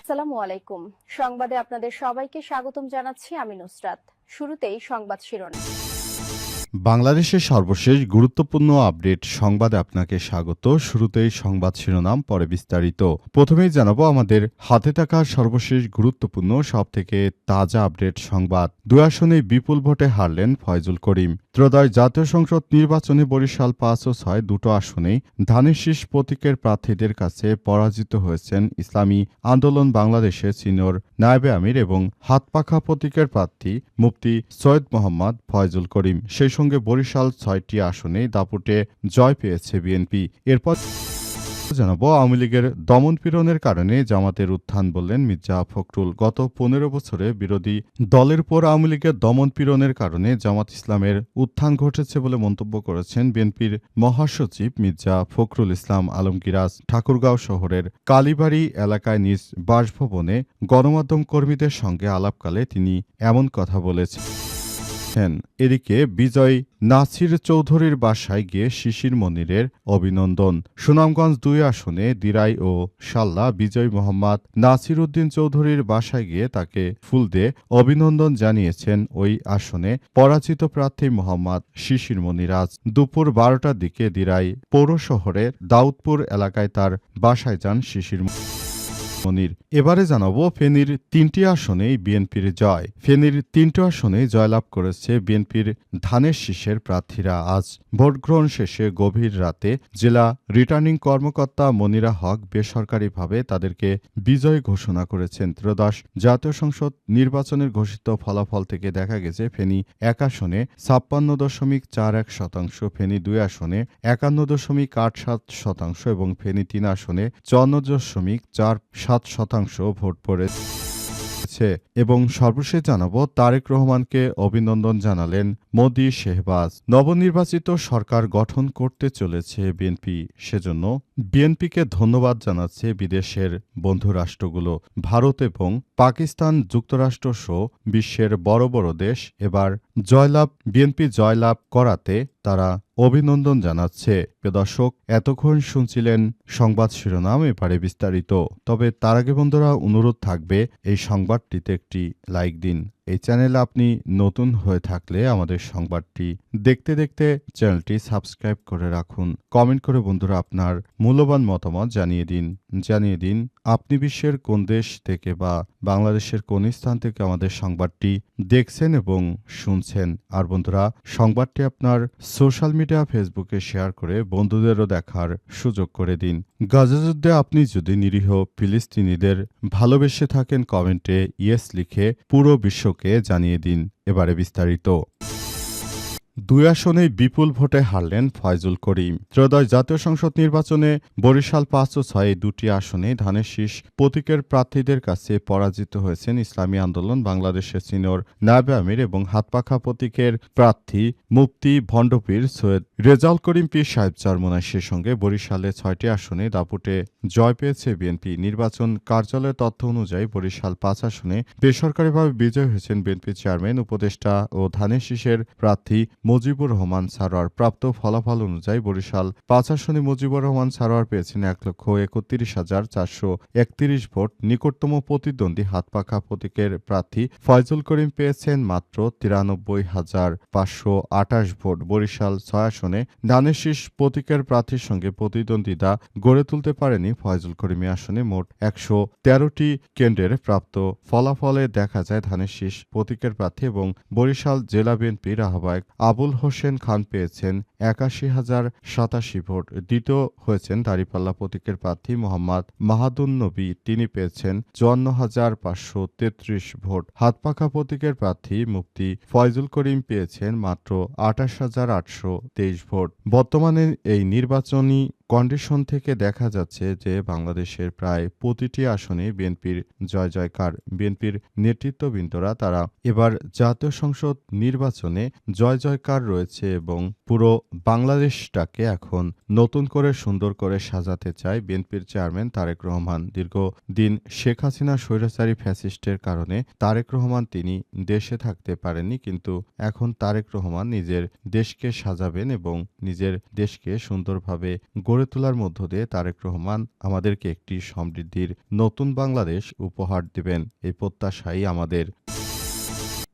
আসসালামু আলাইকুম। সংবাদে আপনাদের সবাইকে স্বাগতম জানাচ্ছি আমি নুসরাত। শুরুতেই সংবাদ শিরোনাম। বাংলাদেশের সর্বশেষ গুরুত্বপূর্ণ আপডেট সংবাদে আপনাকে স্বাগত। শুরুতেই সংবাদ শিরোনাম, পরে বিস্তারিত। প্রথমেই জানাবো আমাদের হাতে থাকা সর্বশেষ গুরুত্বপূর্ণ সবথেকে তাজা আপডেট সংবাদ। ২ আসনে বিপুল ভোটে হারলেন ফয়জুল করিম। ত্রয়োদশ জাতীয় সংসদ নির্বাচনে বরিশাল ৫ ও ৬ দুটো আসনেই ধানের শীষ প্রতীকের প্রার্থীদের কাছে পরাজিত হয়েছেন ইসলামী আন্দোলন বাংলাদেশের সিনিয়র নায়েবে আমির এবং হাতপাখা প্রতীকের প্রার্থী মুফতি সৈয়দ মোহাম্মদ ফয়জুল করিম। সেই সঙ্গে বরিশাল ৬টি আসনে দাপুটে জয় পেয়েছে বিএনপি। এরপর জানাবো আওয়ামী লীগের দমনপীড়নের কারণে জামাতের উত্থান, বললেন মির্জা ফখরুল। গত ১৫ বছরে বিরোধী দলের উপর আওয়ামী লীগের দমনপীড়নের কারণে জামাত ইসলামের উত্থান ঘটেছে বলে মন্তব্য করেছেন বিএনপির মহাসচিব মির্জা ফখরুল ইসলাম আলমগীর। আজ ঠাকুরগাঁও শহরের কালীবাড়ি এলাকায় নিজ বাসভবনে গণমাধ্যম কর্মীদের সঙ্গে আলাপকালে তিনি এমন কথা বলেছেন। এদিকে বিজয় নাসির চৌধুরীর বাসায় গিয়ে শিশির মনিরের অভিনন্দন। সুনামগঞ্জ ২ আসনে দিরাই ও শাল্লা বিজয় মোহাম্মদ নাসির উদ্দিন চৌধুরীর বাসায় গিয়ে তাকে ফুল দিয়ে অভিনন্দন জানিয়েছেন ওই আসনে পরাজিত প্রার্থী মোহাম্মদ শিশির মনির। আজ দুপুর ১২টার দিকে দিরাই পৌর শহরের দাউদপুর এলাকায় তার বাসায় যান শিশির মনির। এবারে জানাবো ফেনীর ৩টি আসনেই বিএনপির জয়। ফেনীর ৩টি আসনে জয়লাভ করেছে বিএনপির ধানের শীষের প্রার্থীরা। আজ ভোটগ্রহণ শেষে গভীর রাতে জেলা রিটার্নিং কর্মকর্তা মনিরা হক বেসরকারিভাবে তাদেরকে বিজয় ঘোষণা করেছেন। ত্রয়োদশ জাতীয় সংসদ নির্বাচনের ঘোষিত ফলাফল থেকে দেখা গেছে ফেনী ১ আসনে ৫৬.৪১%, ফেনী ২ আসনে ৫১.৮৭% এবং ফেনী ৩ আসনে ৫৪.৪৭% ভোট পড়েছে। এবং সর্বশেষ জানাবো তারেক রহমানকে অভিনন্দন জানালেন মোদি শেহবাজ। নবনির্বাচিত সরকার গঠন করতে চলেছে বিএনপি, সেজন্য বিএনপিকে ধন্যবাদ জানাচ্ছে বিদেশের বন্ধু রাষ্ট্রগুলো। ভারত এবং পাকিস্তান, যুক্তরাষ্ট্র সহ বিশ্বের বড় বড় দেশ এবার বিএনপি জয়লাভ করাতে তারা অভিনন্দন জানাচ্ছে। প্রিয় দর্শক, এতক্ষণ শুনছিলেন সংবাদ শিরোনাম, এবারে বিস্তারিত। তবে তার আগে বন্ধুরা অনুরোধ থাকবে এই সংবাদটিতে একটি লাইক দিন। এই চ্যানেলে আপনি নতুন হয়ে থাকলে আমাদের সংবাদটি দেখতে দেখতে চ্যানেলটি সাবস্ক্রাইব করে রাখুন। কমেন্ট করে বন্ধুরা আপনার মূল্যবান মতামত জানিয়ে দিন আপনি বিশ্বের কোন দেশ থেকে বা বাংলাদেশের কোন স্থান থেকে আমাদের সংবাদটি দেখছেন এবং শুনছেন। আর বন্ধুরা, সংবাদটি আপনার সোশ্যাল মিডিয়া ফেসবুকে শেয়ার করে বন্ধুদেরও দেখার সুযোগ করে দিন। গাজা যুদ্ধে আপনি যদি নিরীহ ফিলিস্তিনিদের ভালোবেসে থাকেন, কমেন্টে ইয়েস লিখে পুরো বিশ্বকে জানিয়ে দিন। এবারে বিস্তারিত। ২ আসনেই বিপুল ভোটে হারলেন ফয়জুল করিম। ত্রয়োদশ জাতীয় সংসদ নির্বাচনে বরিশাল ৫ ও ৬ দুটি আসনে ধানের শীষ প্রতীকের প্রার্থীদের কাছে পরাজিত হয়েছেন ইসলামী আন্দোলন বাংলাদেশের সিনিয়র নায়েবে আমির এবং হাতপাখা প্রতীকের প্রার্থী মুফতি ভণ্ডপীর সৈয়দ রেজাউল করিম পীর সাহেব চরমোনাই। সে সঙ্গে বরিশালে ৬টি আসনে দাপুটে জয় পেয়েছে বিএনপি। নির্বাচন কার্যালয়ের তথ্য অনুযায়ী বরিশাল ৫ আসনে বেসরকারিভাবে বিজয় হয়েছেন বিএনপি চেয়ারম্যান, উপদেষ্টা ও ধানের শীষের প্রার্থী মুজিবুর রহমান সারোয়ার। প্রাপ্ত ফলাফল অনুযায়ী বরিশাল ৫ আসনে মুজিবুর রহমান সারোয়ার পেয়েছেন ১,৩১,৪৩১ ভোট। নিকটতম প্রতিদ্বন্দ্বী হাতপাখা প্রতীকের প্রার্থী ফয়জুল করিম পেয়েছেন মাত্র ৯৩,৫২৮ ভোট। বরিশাল ৬ আসনে ধানের শীষ প্রতীকের প্রার্থীর সঙ্গে প্রতিদ্বন্দ্বিতা গড়ে তুলতে পারেনি ফয়জুল করিম। আসনে মোট ১১৩টি কেন্দ্রের প্রাপ্ত ফলাফলে দেখা যায় ধানের শীষ প্রতীকের প্রার্থী এবং বরিশাল জেলা বিএনপির আহ্বায়ক আবুল হোসেন খান পেয়েছেন ৮১,০৮৭ ভোট। দ্বিতীয় হয়েছেন দাঁড়িপাল্লা প্রতীকের প্রার্থী মোহাম্মদ মাহাদুন নবী, তিনি পেয়েছেন ৫৪,৫৩৩ ভোট। হাতপাখা প্রতীকের প্রার্থী মুফতি ফয়জুল করিম পেয়েছেন মাত্র ২৮,৮২৩ ভোট। বর্তমানে এই নির্বাচনী কন্ডিশন থেকে দেখা যাচ্ছে যে বাংলাদেশের প্রায় প্রতিটি আসনে বিএনপির জয় জয়কার। বিএনপির নেতৃত্ববৃন্দরা তারা এবার জাতীয় সংসদ নির্বাচনে জয় জয়কার রয়েছে এবং পুরো বাংলাদেশটাকে এখন নতুন করে সুন্দর করে সাজাতে চায় বিএনপির চেয়ারম্যান তারেক রহমান। দীর্ঘদিন শেখ হাসিনা স্বৈরাচারী ফ্যাসিস্টের কারণে তারেক রহমান তিনি দেশে থাকতে পারেননি, কিন্তু এখন তারেক রহমান নিজের দেশকে সাজাবেন এবং নিজের দেশকে সুন্দরভাবে গড়ে তোলার মধ্য দিয়ে তারেক রহমান আমাদেরকে একটি সমৃদ্ধির নতুন বাংলাদেশ উপহার দেবেন, এই প্রত্যাশাই আমাদের।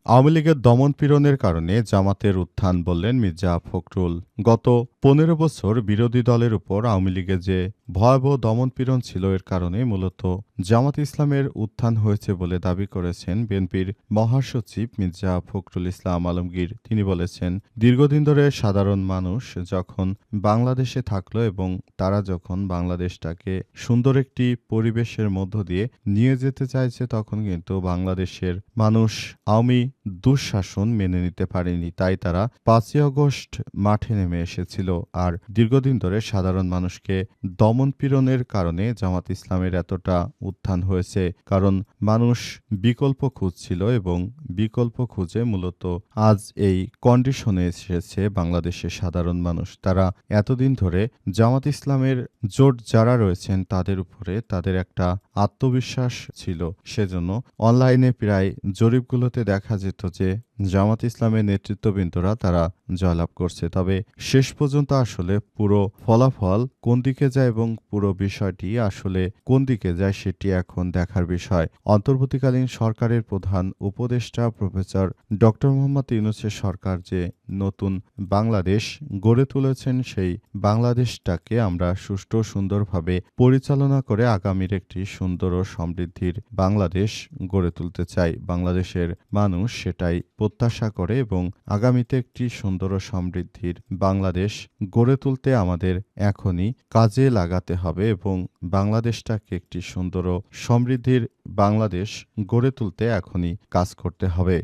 আওয়ামী লীগের দমন-পীড়নের কারণে জামাতের উত্থান বললেন মির্জা ফখরুল। গত ১৫ বছর বিরোধী দলের উপর আওয়ামী লীগের যে ভয়াবহ দমন-পীড়ন ছিল, এর কারণে মূলত জামাত ইসলামের উত্থান হয়েছে বলে দাবি করেছেন বিএনপির মহাসচিব মির্জা ফখরুল ইসলাম আলমগীর। তিনি বলেছেন, দীর্ঘদিন ধরে সাধারণ মানুষ যখন বাংলাদেশে থাকলো এবং তারা যখন বাংলাদেশটাকে সুন্দর একটি পরিবেশের মধ্য দিয়ে নিয়ে যেতে চাইছে, তখন কিন্তু বাংলাদেশের মানুষ আওয়ামী দুঃশাসন মেনে নিতে পারেনি। তাই তারা ৫ই আগস্ট মাঠে নেমে এসেছিল। আর দীর্ঘদিন ধরে সাধারণ মানুষকে দমন-পীড়নের কারণে জামাত ইসলামের এতটা উত্থান হয়েছে, কারণ মানুষ বিকল্প খুঁজছিল এবং বিকল্প খুঁজে মূলত আজ এই কন্ডিশনে এসেছে বাংলাদেশের সাধারণ মানুষ। তারা এতদিন ধরে জামাত ইসলামের জোট যারা রয়েছেন তাদের উপরে তাদের একটা আত্মবিশ্বাস ছিল, সেজন্য অনলাইনে প্রায় জরিপগুলোতে দেখা যেত যে জামাত ইসলামের নেতৃত্ববৃন্দরা তারা জয়লাভ করছে। তবে শেষ পর্যন্ত আসলে পুরো ফলাফল কোন দিকে যায় এবং পুরো বিষয়টি আসলে কোন দিকে যায় সেটি এখন দেখার বিষয়। অন্তর্বর্তীকালীন সরকারের প্রধান উপদেষ্টা প্রফেসর ডক্টর মোহাম্মদ ইউনূসের সরকার যে নতুন বাংলাদেশ গড়ে তুলেছেন, সেই বাংলাদেশটাকে আমরা সুষ্ঠু সুন্দরভাবে পরিচালনা করে আগামীর একটি সুন্দর ও সমৃদ্ধির বাংলাদেশ গড়ে তুলতে চাই। বাংলাদেশের মানুষ সেটাই প্রত্যাশা করে এবং আগামীতে একটি সুন্দর ও সমৃদ্ধির বাংলাদেশ গড়ে তুলতে আমাদের এখনই কাজে লাগাতে হবে এবং বাংলাদেশটাকে একটি সুন্দর ও সমৃদ্ধির বাংলাদেশ গড়ে তুলতে এখনই কাজ করতে হবে।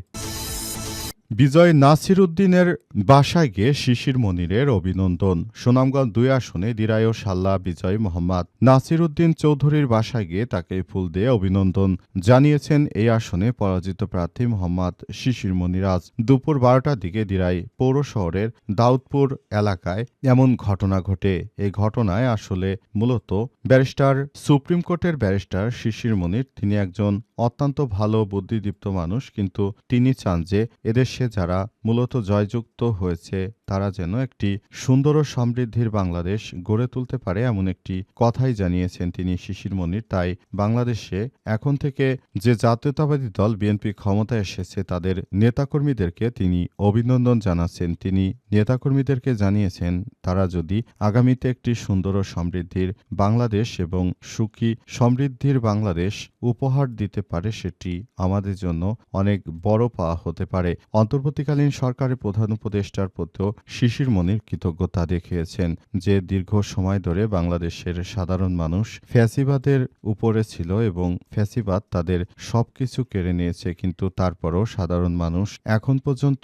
বিজয় নাসির উদ্দিনের বাসায় গিয়ে শিশির মনিরের অভিনন্দন। সুনামগঞ্জ ২ আসনে দিরাই ও সাল্লা বিজয় মোহাম্মদ নাসির উদ্দিন চৌধুরীর বাসায় গিয়ে তাকে ফুল দিয়ে অভিনন্দন জানিয়েছেন এই আসনে পরাজিত প্রার্থী মোহাম্মদ শিশির মনির। আজ দুপুর ১২টার দিকে দিরাই পৌর শহরের দাউদপুর এলাকায় এমন ঘটনা ঘটে। এই ঘটনায় আসলে মূলত ব্যারিস্টার সুপ্রিম কোর্টের ব্যারিস্টার শিশির মনির তিনি একজন অত্যন্ত ভালো বুদ্ধিদীপ্ত মানুষ, কিন্তু তিনি চান যে এদেশে যারা মূলত জয়যুক্ত হয়েছে তারা যেন একটি সুন্দর ও সমৃদ্ধির বাংলাদেশ গড়ে তুলতে পারে, এমন একটি কথাই জানিয়েছেন তিনি শিশির মনির। তাই বাংলাদেশে এখন থেকে যে জাতীয়তাবাদী দল বিএনপি ক্ষমতায় এসেছে তাদের নেতাকর্মীদেরকে তিনি অভিনন্দন জানাচ্ছেন। তিনি নেতাকর্মীদেরকে জানিয়েছেন তারা যদি আগামীতে একটি সুন্দর ও সমৃদ্ধির বাংলাদেশ এবং সুখী সমৃদ্ধির বাংলাদেশ উপহার দিতে পারে, সেটি আমাদের জন্য অনেক বড় পাওয়া হতে পারে। অন্তর্বর্তীকালীন সরকারের প্রধান উপদেষ্টার প্রতিও শিশির মনির কৃতজ্ঞতা দেখিয়েছেন যে দীর্ঘ সময় ধরে বাংলাদেশের সাধারণ মানুষ ফ্যাসিবাদের উপরে ছিল এবং ফ্যাসিবাদ তাদের সবকিছু কেড়ে নিয়েছে, কিন্তু তারপরও সাধারণ মানুষ এখন পর্যন্ত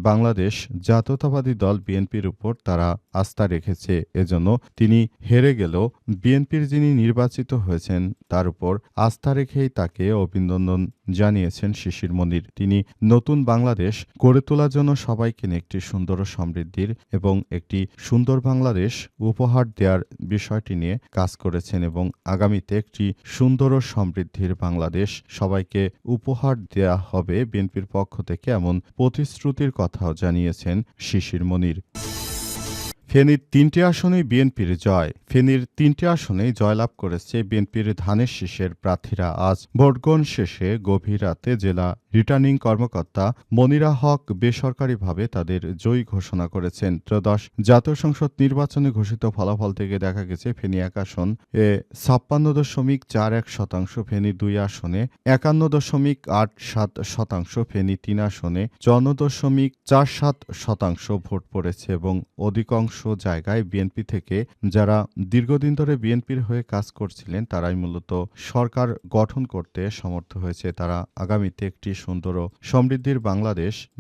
বাংলাদেশ জাতীয়তাবাদী দল বিএনপির উপর তারা আস্থা রেখেছে। এজন্য তিনি হেরে গেলেও বিএনপির যিনি নির্বাচিত হয়েছেন তার উপর আস্থা রেখেই তাকে অভিনন্দন জানিয়েছেন শিশির মনির। তিনি নতুন বাংলাদেশ গড়ে তোলার জন্য সবাইকে নিয়ে একটি সুন্দর ও সমৃদ্ধির এবং একটি সুন্দর বাংলাদেশ উপহার দেওয়ার বিষয়টি নিয়ে কাজ করেছেন এবং আগামীতে একটি সুন্দর ও সমৃদ্ধির বাংলাদেশ সবাইকে উপহার দেয়া হবে বিএনপির পক্ষ থেকে, এমন প্রতিশ্রুতির কথাও জানিয়েছেন শিশির মনির। ফেনীর ৩টি আসনেই বিএনপির জয়। ফেনীর ৩টি আসনেই জয়লাভ করেছে বিএনপির ধানের শীষের প্রার্থীরা। আজ ভোটগ্রহণ শেষে গভীর রাতে জেলা রিটার্নিং কর্মকর্তা মনিরা হক বেসরকারিভাবে তাদের জয়ী ঘোষণা করেছেন। ত্রয়োদশ জাতীয় সংসদ নির্বাচনে ঘোষিত ফলাফল থেকে দেখা গেছে ফেনী ১ আসন ৫৬.৪১%, ফেনী ২ আসনে ৫১.৮৭%, ফেনী ৩ আসনে ৫৪.৪৭% ভোট পড়েছে এবং অধিকাংশ জায়গায় বিএনপি থেকে যারা দীর্ঘদিন ধরে বিএনপির হয়ে কাজ করছিলেন তারাই মূলত সরকার গঠন করতে সমর্থ হয়েছে। তারা আগামীতে একটি সুন্দর ও সমৃদ্ধির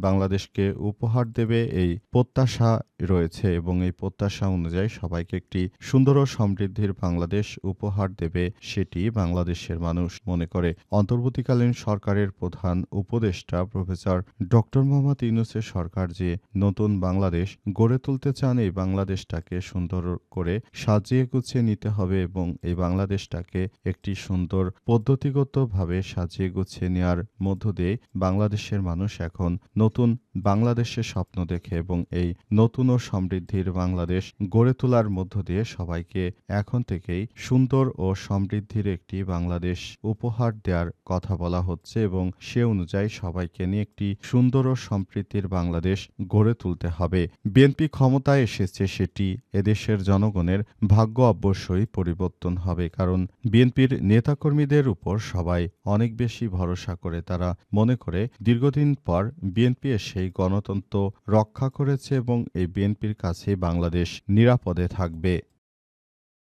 বাংলাদেশকে উপহার দেবে এই প্রত্যাশা রয়েছে এবং এই প্রত্যাশা অনুযায়ী সবাইকে একটি সুন্দর ও সমৃদ্ধির বাংলাদেশ উপহার দেবে সেটি বাংলাদেশের মানুষ মনে করে। অন্তর্বর্তীকালীন সরকারের প্রধান উপদেষ্টা প্রফেসর ডক্টর মোহাম্মদ ইউনূসের সরকার যে নতুন বাংলাদেশ গড়ে তুলতে চান, এই বাংলাদেশটাকে সুন্দর করে সাজিয়ে গুছিয়ে নিতে হবে এবং এই বাংলাদেশটাকে একটি সুন্দর পদ্ধতিগতভাবে সাজিয়ে গুছিয়ে নেওয়ার মধ্য দিয়ে বাংলাদেশের মানুষ এখন নতুন বাংলাদেশের স্বপ্ন দেখে এবং এই নতুন ও সমৃদ্ধির বাংলাদেশ গড়ে তোলার মধ্য দিয়ে সবাইকে এখন থেকেই সুন্দর ও সমৃদ্ধির একটি বাংলাদেশ উপহার দেওয়ার কথা বলা হচ্ছে এবং সে অনুযায়ী সবাইকে নিয়ে একটি সুন্দর ও সম্প্রীতির বাংলাদেশ গড়ে তুলতে হবে। বিএনপি ক্ষমতায় এসেছে, সেটি এদেশের জনগণের ভাগ্য অবশ্যই পরিবর্তন হবে, কারণ বিএনপির নেতাকর্মীদের উপর সবাই অনেক বেশি ভরসা করে। তারা মনে করে দীর্ঘদিন পর বিএনপি সেই গণতন্ত্র রক্ষা করেছে এবং এই বিএনপির কাছে বাংলাদেশ নিরাপদে থাকবে।